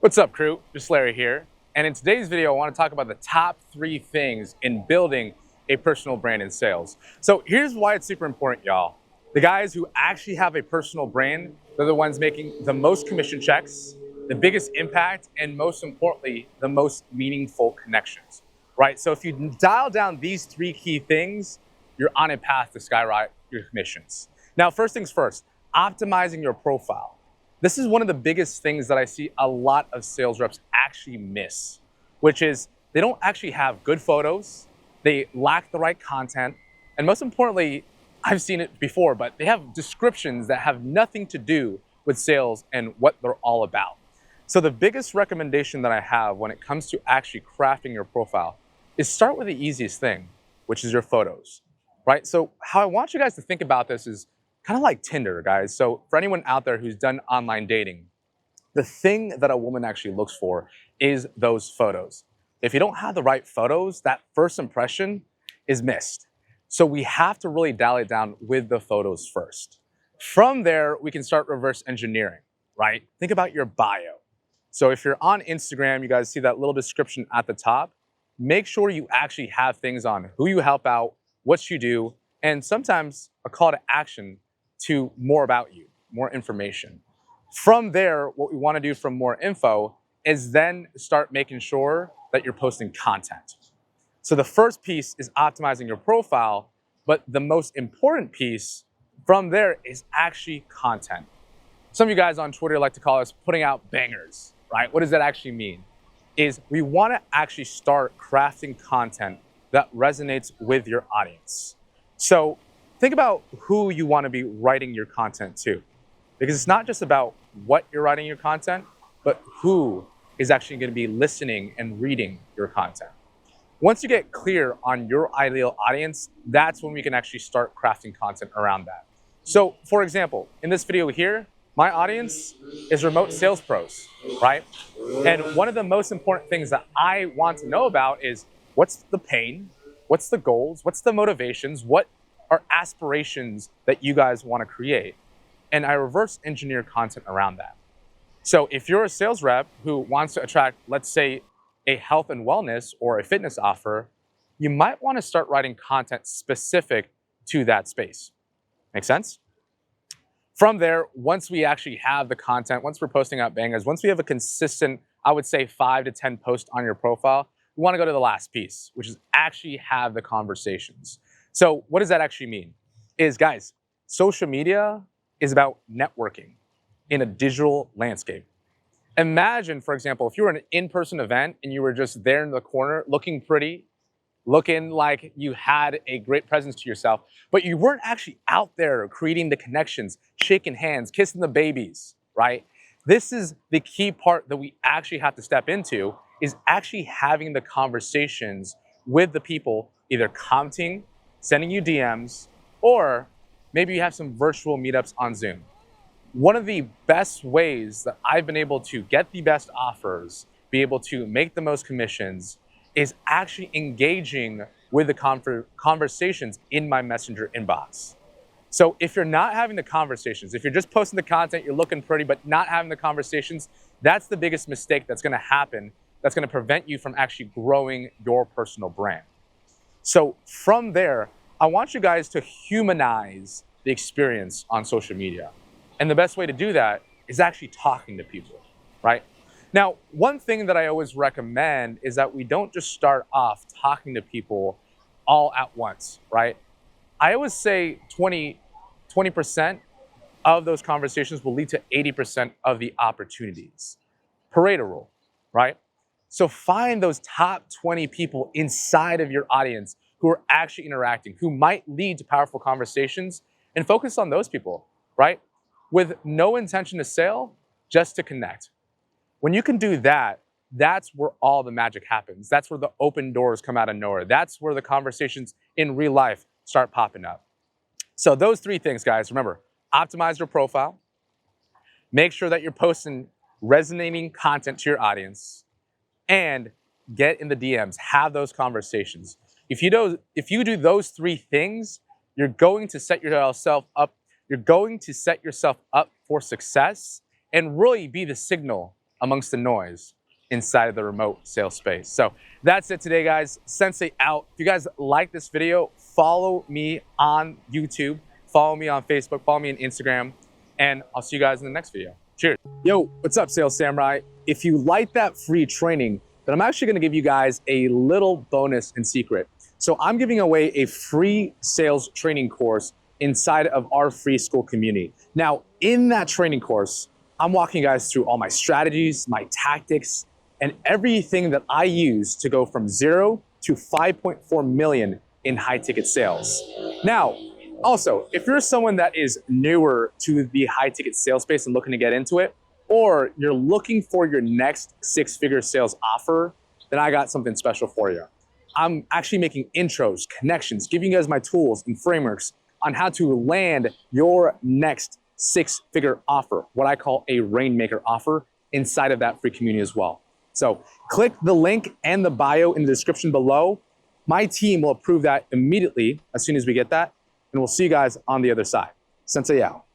What's up, crew? Just Larry here. And in today's video, I want to talk about the top 3 things in building a personal brand in sales. So here's why it's super important, y'all. The guys who actually have a personal brand, they're the ones making the most commission checks, the biggest impact, and most importantly, the most meaningful connections, right? So if you dial down these 3 key things, you're on a path to skyrocket your commissions. Now, first things first, optimizing your profile. This is one of the biggest things that I see a lot of sales reps actually miss, which is they don't actually have good photos, they lack the right content, and most importantly, I've seen it before, but they have descriptions that have nothing to do with sales and what they're all about. So the biggest recommendation that I have when it comes to actually crafting your profile is start with the easiest thing, which is your photos, right? So how I want you guys to think about this is kind of like Tinder, guys. So for anyone out there who's done online dating, the thing that a woman actually looks for is those photos. If you don't have the right photos, that first impression is missed. So we have to really dial it down with the photos first. From there, we can start reverse engineering, right? Think about your bio. So if you're on Instagram, you guys see that little description at the top. Make sure you actually have things on who you help out, what you do, and sometimes a call to action to more about you, more information. From there, what we want to do from more info is then start making sure that you're posting content. So the first piece is optimizing your profile, but the most important piece from there is actually content. Some of you guys on Twitter like to call us putting out bangers, right? What does that actually mean? Is we want to actually start crafting content that resonates with your audience. So think about who you want to be writing your content to, because it's not just about what you're writing your content, but who is actually going to be listening and reading your content. Once you get clear on your ideal audience, that's when we can actually start crafting content around that. So for example, in this video here, my audience is remote sales pros, right? And one of the most important things that I want to know about is what's the pain, what's the goals, what's the motivations, what are aspirations that you guys want to create. And I reverse engineer content around that. So if you're a sales rep who wants to attract, let's say, a health and wellness or a fitness offer, you might want to start writing content specific to that space. Make sense? From there, once we actually have the content, once we're posting out bangers, once we have a consistent, I would say 5 to 10 posts on your profile, we want to go to the last piece, which is actually have the conversations. So what does that actually mean? Is, guys, social media is about networking in a digital landscape. Imagine, for example, if you were in an in-person event and you were just there in the corner looking pretty, looking like you had a great presence to yourself, but you weren't actually out there creating the connections, shaking hands, kissing the babies, right? This is the key part that we actually have to step into, is actually having the conversations with the people, either commenting, sending you DMs, or maybe you have some virtual meetups on Zoom. One of the best ways that I've been able to get the best offers, be able to make the most commissions, is actually engaging with the conversations in my Messenger inbox. So if you're not having the conversations, if you're just posting the content, you're looking pretty, but not having the conversations, that's the biggest mistake that's gonna happen, that's gonna prevent you from actually growing your personal brand. So from there, I want you guys to humanize the experience on social media. And the best way to do that is actually talking to people, right? Now, one thing that I always recommend is that we don't just start off talking to people all at once, right? I always say 20% of those conversations will lead to 80% of the opportunities. Pareto rule, right? So find those top 20 people inside of your audience who are actually interacting, who might lead to powerful conversations, and focus on those people, right? With no intention to sell, just to connect. When you can do that, that's where all the magic happens. That's where the open doors come out of nowhere. That's where the conversations in real life start popping up. So those 3 things, guys, remember, optimize your profile, make sure that you're posting resonating content to your audience, and get in the DMs, have those conversations. If you do those 3 things, you're going to set yourself up for success and really be the signal amongst the noise inside of the remote sales space. So that's it today, guys. Sensei out. If you guys like this video, follow me on YouTube, follow me on Facebook, follow me on Instagram, and I'll see you guys in the next video. Cheers. Yo, what's up, Sales Samurai? If you like that free training, then I'm actually gonna give you guys a little bonus and secret. So I'm giving away a free sales training course inside of our free school community. Now, in that training course, I'm walking you guys through all my strategies, my tactics, and everything that I use to go from 0 to 5.4 million in high ticket sales. Now, also, if you're someone that is newer to the high ticket sales space and looking to get into it, or you're looking for your next 6-figure sales offer, then I got something special for you. I'm actually making intros, connections, giving you guys my tools and frameworks on how to land your next 6-figure offer, what I call a Rainmaker offer inside of that free community as well. So click the link and the bio in the description below. My team will approve that immediately as soon as we get that, and we'll see you guys on the other side. Sensei out.